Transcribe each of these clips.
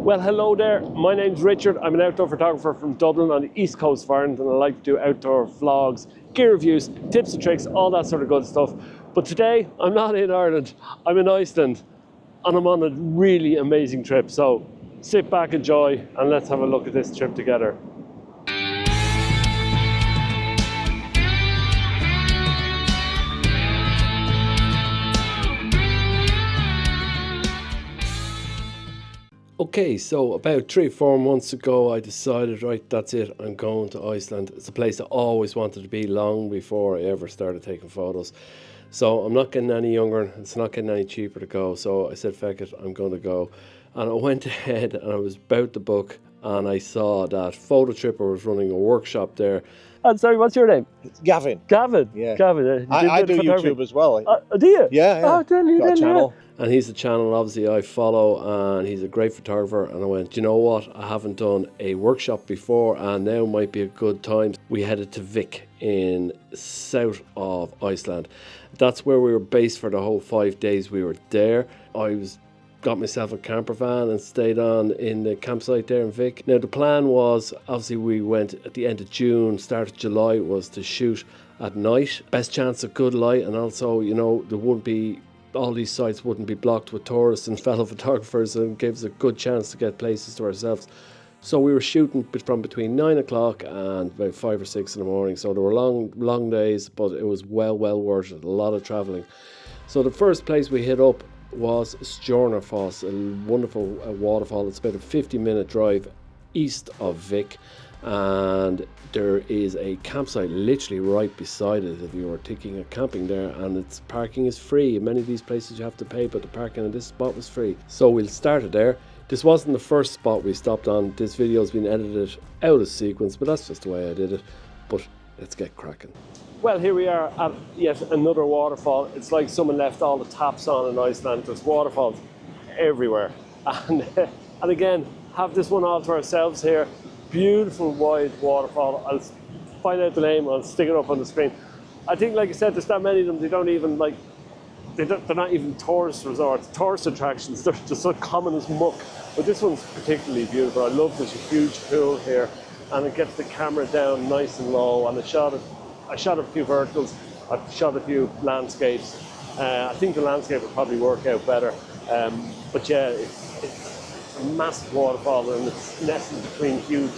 Well, hello there. My name's Richard. I'm an outdoor photographer from Dublin on the east coast of Ireland, and I like to do outdoor vlogs, gear reviews, tips and tricks, all that sort of good stuff. But today, I'm not in Ireland. I'm in Iceland, and I'm on a really amazing trip. So sit back, enjoy, and let's have a look at this trip together. Okay, so about 3 or 4 months ago, I decided, right, that's it, I'm going to Iceland. It's a place I always wanted to be long before I ever started taking photos. So I'm not getting any younger, it's not getting any cheaper to go. So I said, feck it, I'm going to go. And I went ahead and I was about to book, and I saw that Fototripper was running a workshop there. And sorry, what's your name? It's Gavin. Gavin? Yeah. Gavin. I do YouTube as well. Do you? Yeah. Oh, tell you, got a channel. And he's the channel obviously I follow, and he's a great photographer. And I went, do you know what? I haven't done a workshop before, and now might be a good time. We headed to Þakgil in south of Iceland. That's where we were based for the whole 5 days we were there. Got myself a camper van and stayed on in the campsite there in Þakgil. Now the plan was, obviously we went at the end of June, start of July, was to shoot at night. Best chance of good light, and also, you know, all these sites wouldn't be blocked with tourists and fellow photographers, and gave us a good chance to get places to ourselves. So we were shooting from between 9 o'clock and about 5 or 6 in the morning. So there were long days, but it was well worth it, a lot of traveling. So the first place we hit up was Stjórnarfoss, a wonderful waterfall. It's about a 50-minute drive east of Þakgil, and there is a campsite literally right beside it if you were thinking of camping there, and its parking is free. In many of these places you have to pay, but the parking in this spot was free. So we'll start it there. This wasn't the first spot we stopped on. This video has been edited out of sequence, but that's just the way I did it. But let's get cracking. Well, here we are at yet another waterfall. It's like someone left all the taps on in Iceland. There's waterfalls everywhere. And again, have this one all to ourselves here. Beautiful wide waterfall. I'll find out the name, I'll stick it up on the screen. I think, like I said, there's that many of them, they don't even they're not even tourist resorts, tourist attractions. They're just so common as muck. But this one's particularly beautiful. I love there's a huge pool here, and it gets the camera down nice and low, and I shot a few verticals, I've shot a few landscapes. I think the landscape would probably work out better. But yeah, it's a massive waterfall, and it's nestled between huge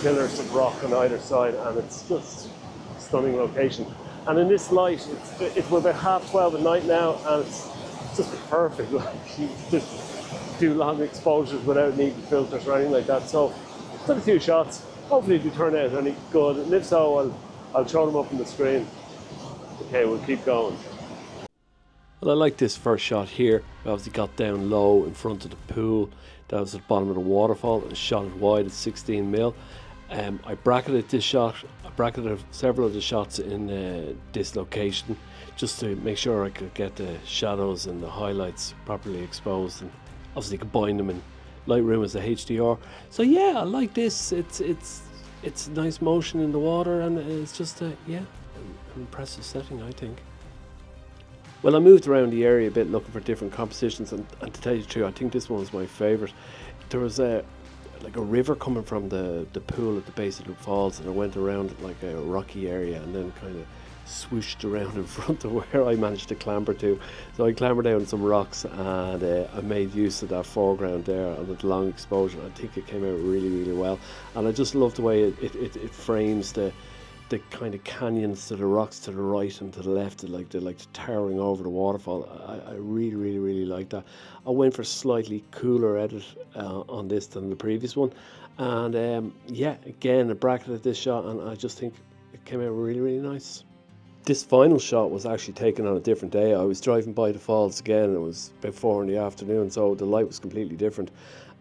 pillars of rock on either side, and it's just a stunning location. And in this light, it's we're about 12:30 at night now, and it's just perfect. You just do long exposures without needing filters or anything like that. So I've done a few shots. Hopefully they turn out any good, and if so, I'll throw them up on the screen. Okay, we'll keep going. Well, I like this first shot here. We obviously got down low in front of the pool. That was at the bottom of the waterfall, and shot it wide at 16mm. I bracketed this shot. I bracketed several of the shots in this location, just to make sure I could get the shadows and the highlights properly exposed, and obviously combine them in Lightroom as a HDR. So yeah, I like this. It's nice motion in the water, and it's just an impressive setting, I think. Well, I moved around the area a bit looking for different compositions, and to tell you the truth, I think this one was my favourite. There was a river coming from the pool at the base of the falls, and I went around like a rocky area and then kind of swooshed around in front of where I managed to clamber to. So I clambered down some rocks, and I made use of that foreground there and the long exposure. I think it came out really well, and I just love the way it frames the kind of canyons to the rocks to the right and to the left, like towering over the waterfall. I really like that. I went for a slightly cooler edit on this than the previous one, and yeah, again I bracketed this shot, and I just think it came out really nice. This final shot was actually taken on a different day. I was driving by the falls again, and it was about 4 in the afternoon, so the light was completely different,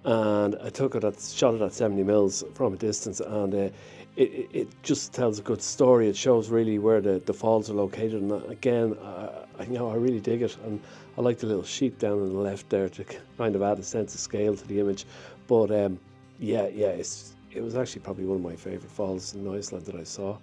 and I shot it at 70mm from a distance, and it just tells a good story. It shows really where the falls are located, and again, I really dig it, and I like the little sheep down on the left there to kind of add a sense of scale to the image. But it was actually probably one of my favourite falls in Iceland that I saw.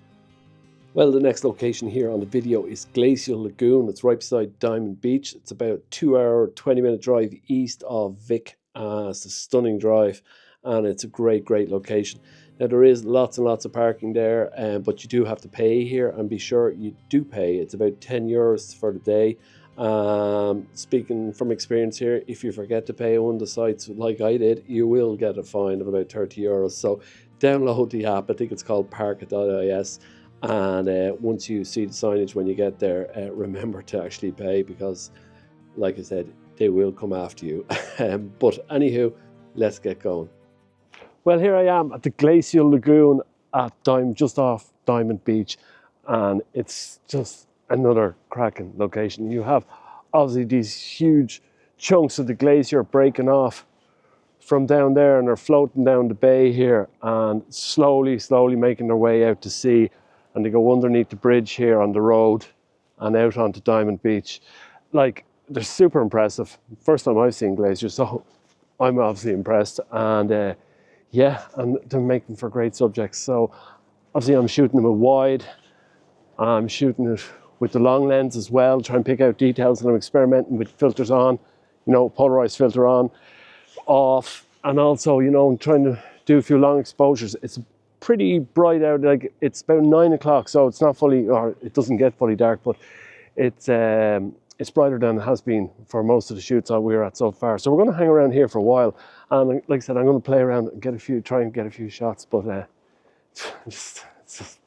Well, the next location here on the video is Glacial Lagoon. It's right beside Diamond Beach. It's about 2 hour, 20-minute drive east of Þakgil, It's a stunning drive, and it's a great location. Now there is lots and lots of parking there, but you do have to pay here, and be sure you do pay. It's about €10 for the day. Speaking from experience here, if you forget to pay on the sites like I did, you will get a fine of about €30. So download the app. I think it's called park.is. And once you see the signage when you get there, remember to actually pay, because like I said, they will come after you. But anywho, let's get going. Well, here I am at the Glacial Lagoon at just off Diamond Beach, and it's just another cracking location. You have obviously these huge chunks of the glacier breaking off from down there, and they're floating down the bay here and slowly making their way out to sea, and they go underneath the bridge here on the road and out onto Diamond Beach. Like, they're super impressive. First time I've seen glaciers, so I'm obviously impressed. And yeah, and they're making for great subjects. So obviously I'm shooting them with wide. I'm shooting it with the long lens as well, trying to pick out details, and I'm experimenting with filters on, polarized filter on, off, and also, I'm trying to do a few long exposures. It's pretty bright out, like it's about 9 o'clock, so it's not fully, or it doesn't get fully dark, but it's brighter than it has been for most of the shoots that we're at so far. So we're going to hang around here for a while, and like I said, I'm going to play around and try and get a few shots. But it's just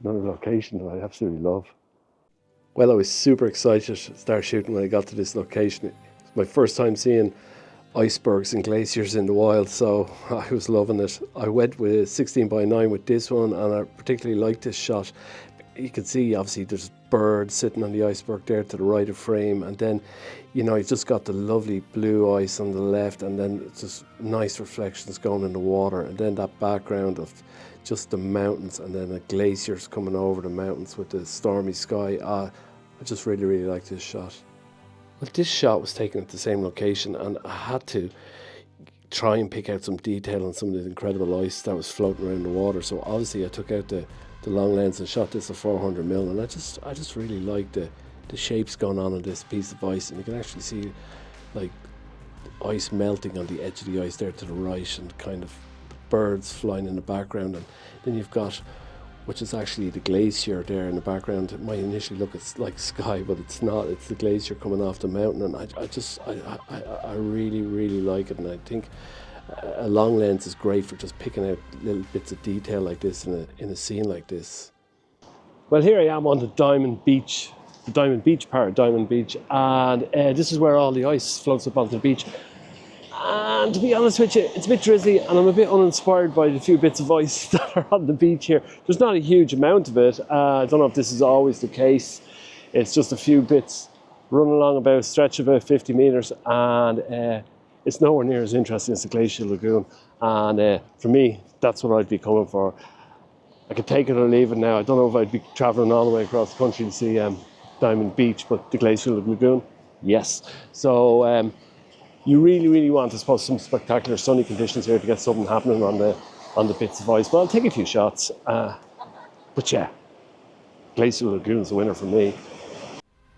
another location that I absolutely love. Well, I was super excited to start shooting when I got to this location. It's my first time seeing icebergs and glaciers in the wild, so I was loving it. I went with 16:9 with this one, and I particularly liked this shot. You can see obviously there's birds sitting on the iceberg there to the right of frame, and then you've just got the lovely blue ice on the left, and then it's just nice reflections going in the water, and then that background of just the mountains, and then the glaciers coming over the mountains with the stormy sky. I just really like this shot. Well, this shot was taken at the same location, and I had to try and pick out some detail on some of the incredible ice that was floating around the water. So obviously I took out the long lens and shot this at 400mm, and I just really like the shapes going on this piece of ice, and you can actually see like ice melting on the edge of the ice there to the right, and kind of birds flying in the background, and then you've got, which is actually the glacier there in the background. It might initially look like sky, but it's not. It's the glacier coming off the mountain, and I really like it, and I think a long lens is great for just picking out little bits of detail like this in a scene like this. Well, here I am on the Diamond Beach part of Diamond Beach, and this is where all the ice floats up onto the beach. And to be honest with you, it's a bit drizzly, and I'm a bit uninspired by the few bits of ice that are on the beach here. There's not a huge amount of it. I don't know if this is always the case. It's just a few bits running along about a stretch of about 50 meters, and it's nowhere near as interesting as the Glacial Lagoon. And for me, that's what I'd be coming for. I could take it or leave it now. I don't know if I'd be traveling all the way across the country to see Diamond Beach, but the Glacial Lagoon, yes. So you really want, I suppose, some spectacular sunny conditions here to get something happening on the bits of ice. But I'll take a few shots. But yeah, Glacial Lagoon's the winner for me.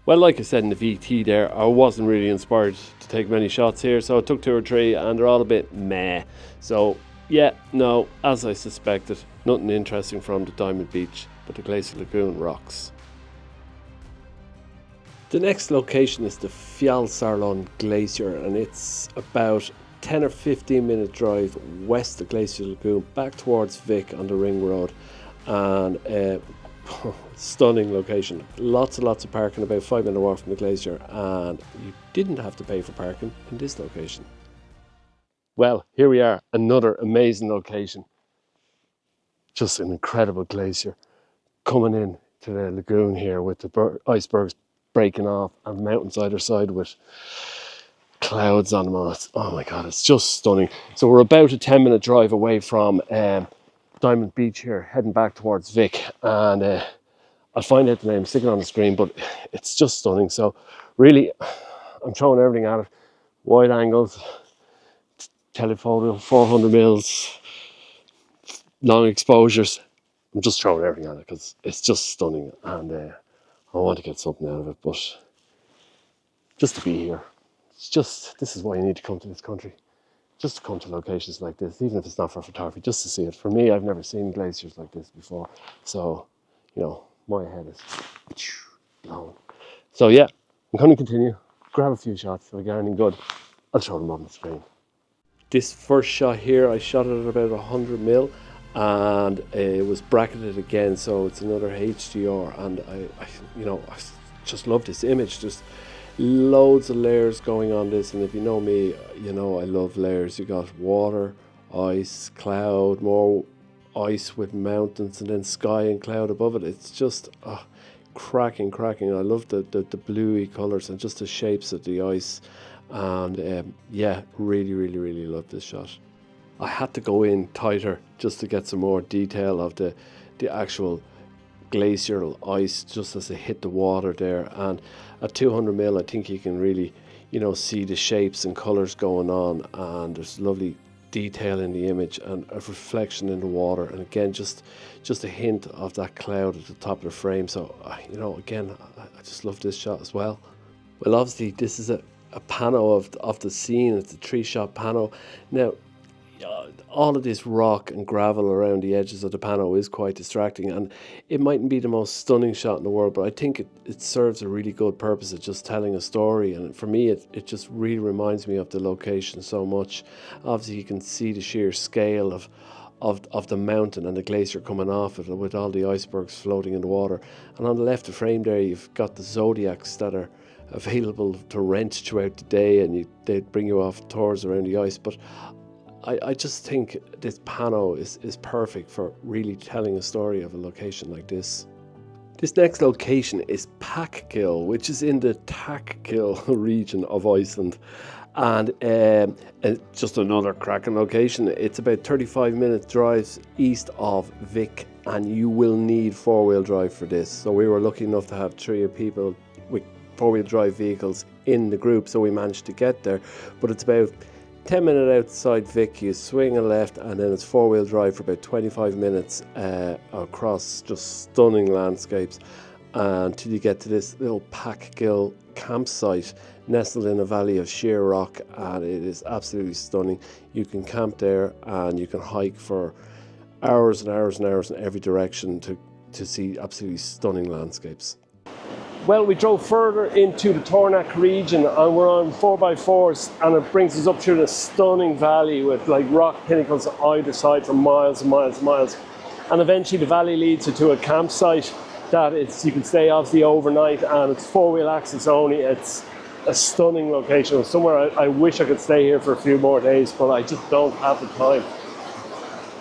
Well, like I said in the VT there, I wasn't really inspired to take many shots here, so I took 2 or 3, and they're all a bit meh. So yeah, no, as I suspected, nothing interesting from the Diamond Beach, but the Glacial Lagoon rocks. The next location is the Fjallsárlón Glacier, and it's about 10 or 15 minute drive west of Glacial Lagoon back towards Vic on the ring road, and stunning location. Lots of parking, about 5-minute walk from the glacier, and you didn't have to pay for parking in this location. Well, here we are, another amazing location. Just an incredible glacier coming in to the lagoon here with the icebergs breaking off, and mountains either side with clouds on them. Oh my god, it's just stunning. So we're about a 10-minute drive away from Diamond Beach here, heading back towards Vic, and I'll find out the name, stick it on the screen, but it's just stunning. So really, I'm throwing everything at it. Wide angles, telephoto, 400mm, long exposures. I'm just throwing everything at it because it's just stunning, and I want to get something out of it, but just to be here, this is why you need to come to this country. Just to come to locations like this, even if it's not for photography, just to see it. For me, I've never seen glaciers like this before. So, you know, my head is blown. So yeah, I'm going to continue, grab a few shots. If I get anything good, I'll show them on the screen. This first shot here, I shot it at about 100 mil, and it was bracketed again, so it's another HDR, and I just love this image. Just loads of layers going on this, and if you know me, you know I love layers. You got water, ice, cloud, more ice with mountains, and then sky and cloud above it. It's just cracking. I love the bluey colors and just the shapes of the ice, and yeah, really love this shot. I had to go in tighter just to get some more detail of the actual glacial ice just as it hit the water there, and at 200 mil I think you can really, you know, see the shapes and colors going on, and there's lovely detail in the image and a reflection in the water, and again just a hint of that cloud at the top of the frame. So you know, again, I just love this shot as well. Well, obviously this is a pano of the scene. It's a 3-shot pano. Now all of this rock and gravel around the edges of the pano is quite distracting, and it mightn't be the most stunning shot in the world, but I think it serves a really good purpose of just telling a story. And for me, it just really reminds me of the location so much. Obviously you can see the sheer scale of the mountain and the glacier coming off it, with all the icebergs floating in the water. And on the left of frame there, you've got the zodiacs that are available to rent throughout the day, and they bring you off tours around the ice. But I just think this pano is perfect for really telling a story of a location like this. This next location is Þakgil, which is in the Þakgil region of Iceland, and just another cracking location. It's about 35-minute drives east of Vik, and you will need 4-wheel drive for this. So we were lucky enough to have 3 people with 4-wheel drive vehicles in the group, so we managed to get there. But it's about 10 minutes outside Vik. You swing a left, and then it's 4-wheel drive for about 25 minutes across just stunning landscapes until you get to this little Þakgil Campsite nestled in a valley of sheer rock, and it is absolutely stunning. You can camp there and you can hike for hours and hours in every direction to see absolutely stunning landscapes. Well, we drove further into the Tornach region, and we're on 4x4s, and it brings us up through this stunning valley with like rock pinnacles on either side for miles and miles. And eventually the valley leads you to a campsite that you can stay obviously overnight, and it's 4-wheel access only. It's a stunning location. It's somewhere I wish I could stay here for a few more days, but I just don't have the time.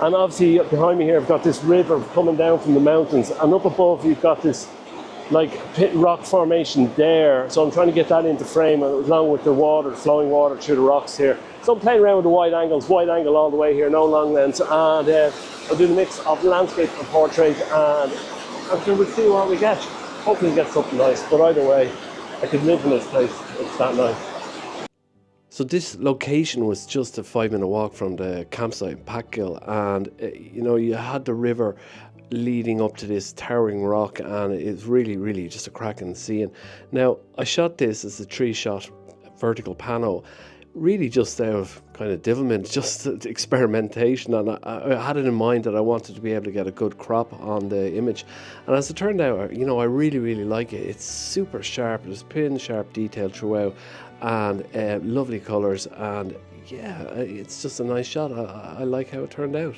And obviously behind me here, I've got this river coming down from the mountains, and up above you've got this like pit rock formation there, so I'm trying to get that into frame along with the water, flowing water through the rocks here. So I'm playing around with the wide angle all the way here, no long lens, and I'll do a mix of landscape and portrait, and after we'll see what we get. Hopefully we'll get something nice, but either way, I could live in this place. It's that nice. So this location was just a 5-minute walk from the campsite in Þakgil, and you know, you had the river leading up to this towering rock, and it's really just a cracking scene. Now I shot this as a 3-shot vertical pano, really just out of kind of devilment, just experimentation, and I had it in mind that I wanted to be able to get a good crop on the image. And as it turned out, you know, I really like it. It's super sharp, there's pin sharp detail throughout, and lovely colors, and yeah, it's just a nice shot. I like how it turned out.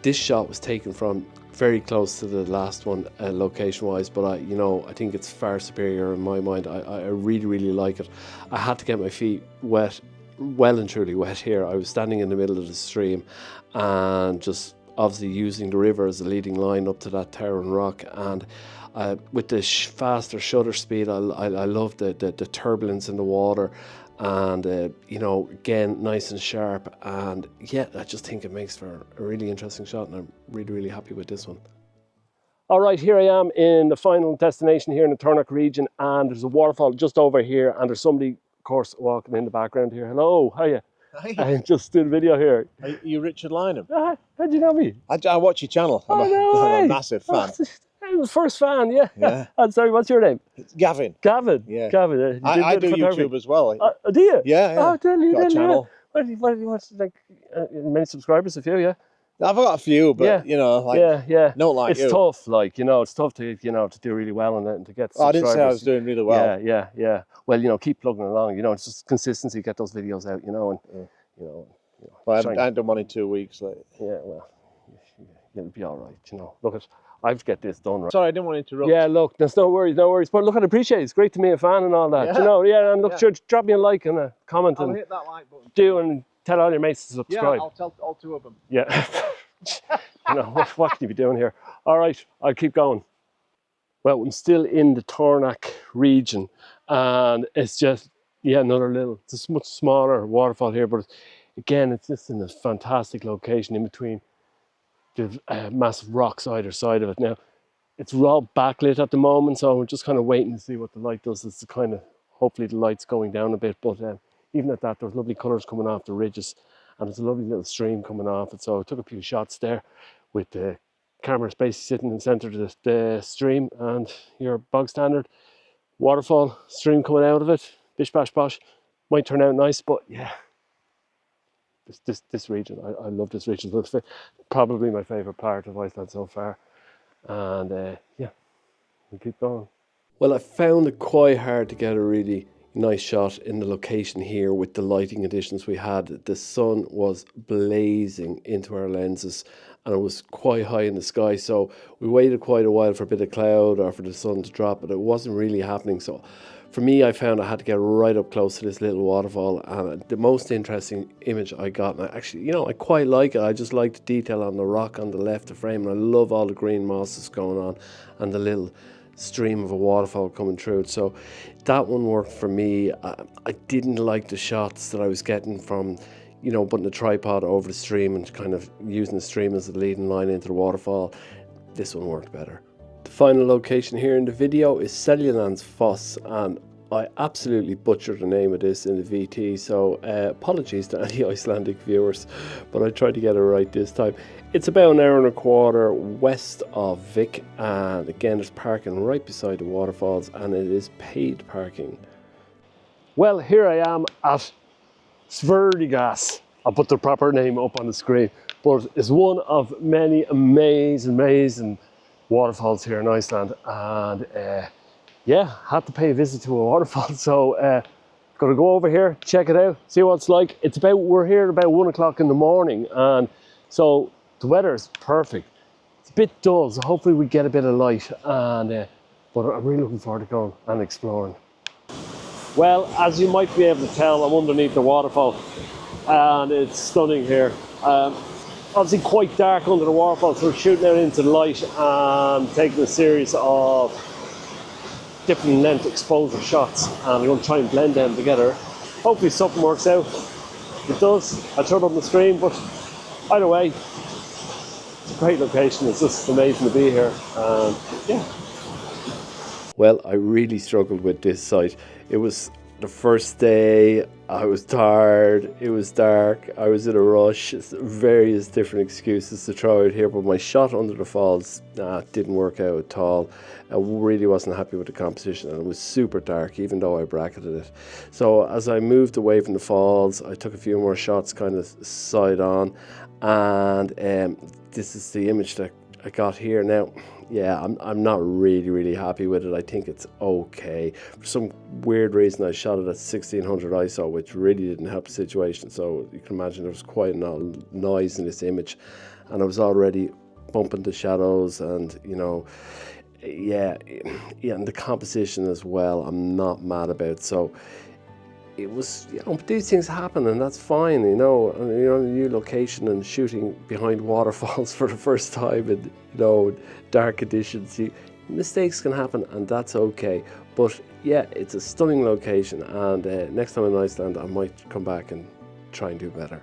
This shot was taken from very close to the last one location wise, but I think it's far superior in my mind. I really like it. I had to get my feet wet, well and truly wet here. I was standing in the middle of the stream and just obviously using the river as a leading line up to that towering rock, and with the faster shutter speed, I love the turbulence in the water, and you know, again, nice and sharp, and yeah, I just think it makes for a really interesting shot, and I'm really happy with this one. All right, here I am in the final destination here in the Tornach region, and there's a waterfall just over here, and there's somebody, of course, walking in the background here. Hello, how are you? Hi. I just did a video here. Are you Richard Lynham? How'd you know me? I watch your channel. I'm a massive fan. How I'm the first fan, yeah. Yeah. I'm sorry, what's your name? It's Gavin. Gavin. Yeah. Gavin. I do YouTube as well. Do you? Yeah, yeah. Oh, tell you Got a then, channel. What's like many subscribers? A few, yeah. I've got a few, but Yeah. you know, like, yeah. not like it's you. tough, like, you know, it's tough to, you know, to do really well on it and to get Oh, I subscribers. didn't say I was doing really well. Yeah. Well, you know, keep plugging along. You know, it's just consistency. Get those videos out. You know, and you know. Well, I haven't done one in 2 weeks. Like. Yeah, well, you'll be all right. You know, look at. I have to get this done right. Sorry, I didn't want to interrupt. Yeah, look, there's no worries. But look, I appreciate it. It's great to meet a fan and all that. Yeah. You know, and look, sure, drop me a like and a comment I'll and hit that like button. do and tell all your mates to subscribe. Yeah, I'll tell all 2 of them. Yeah. You know, what can you be doing here? All right, I'll keep going. Well, I'm still in the Tornach region, and it's just, another little, it's a much smaller waterfall here, but again, it's just in a fantastic location in between the massive rocks either side of it. Now, it's raw backlit at the moment, so we're just kind of waiting to see what the light does. It's kind of, hopefully the light's going down a bit, but even at that, there's lovely colours coming off the ridges, and there's a lovely little stream coming off it. So I took a few shots there with the camera basically sitting in the centre of the stream, and your bog standard waterfall stream coming out of it. Bish bash bosh. Might turn out nice, but yeah. This region, I love this region. It's probably my favourite part of Iceland so far. And we'll keep going. Well, I found it quite hard to get a really nice shot in the location here with the lighting conditions we had. The sun was blazing into our lenses and it was quite high in the sky, so we waited quite a while for a bit of cloud or for the sun to drop, but it wasn't really happening. So for me, I found I had to get right up close to this little waterfall, and the most interesting image I got, and I actually, you know, I quite like it. I just like the detail on the rock on the left of frame, and I love all the green mosses going on and the little stream of a waterfall coming through it. So that one worked for me. I didn't like the shots that I was getting from, you know, putting a tripod over the stream and kind of using the stream as the leading line into the waterfall. This one worked better. The final location here in the video is Seljalandsfoss, and I absolutely butchered the name of this in the VT, so apologies to any Icelandic viewers, but I tried to get it right this time. It's about an hour and a quarter west of Vik, and again there's parking right beside the waterfalls, and it is paid parking. Well, here I am at Svördigas. I'll put the proper name up on the screen, but it's one of many amazing waterfalls here in Iceland, and had to pay a visit to a waterfall, so gotta go over here, check it out, see what it's like. We're here about 1 o'clock in the morning, and so the weather is perfect. It's a bit dull, so hopefully we get a bit of light, and but I'm really looking forward to going and exploring. Well, as you might be able to tell, I'm underneath the waterfall, and it's stunning here. Obviously quite dark under the waterfall, so we're shooting out into the light and taking a series of different length exposure shots, and I'm going to try and blend them together. Hopefully something works out. If it does, I'll turn on the screen, but either way, it's a great location. It's just amazing to be here. Well, I really struggled with this site. It was the first day, I was tired, it was dark, I was in a rush, various different excuses to try out here, but my shot under the falls didn't work out at all. I really wasn't happy with the composition, and it was super dark even though I bracketed it. So as I moved away from the falls, I took a few more shots kind of side on, and this is the image that I got here. Now, yeah, I'm not really happy with it. I think it's okay. For some weird reason, I shot it at 1600 ISO, which really didn't help the situation. So you can imagine there was quite a noise in this image, and I was already bumping the shadows, and you know, and the composition as well, I'm not mad about. So it was, you know, these things happen, and that's fine, you know. And, you know, a new location and shooting behind waterfalls for the first time in, you know, dark conditions, mistakes can happen, and that's okay. But yeah, it's a stunning location, and next time in Iceland I might come back and try and do better.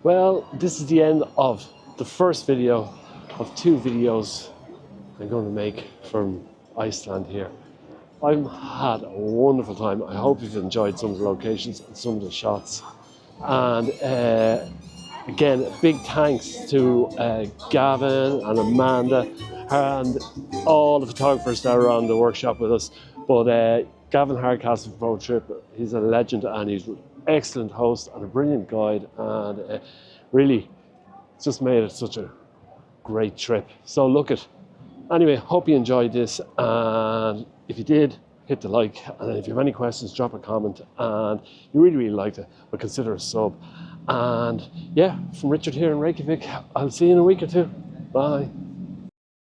Well, this is the end of the first video of 2 videos I'm going to make from Iceland here. I've had a wonderful time. I hope you've enjoyed some of the locations and some of the shots. And Again, big thanks to Gavin and Amanda and all the photographers that are on the workshop with us. But Gavin Hardcastle from Fototripper, he's a legend and he's an excellent host and a brilliant guide, and really just made it such a great trip. So look at, anyway, hope you enjoyed this, and if you did, hit the like, and if you have any questions, drop a comment, and you really liked it, but consider a sub. And yeah, from Richard here in Reykjavík, I'll see you in a week or two. Bye.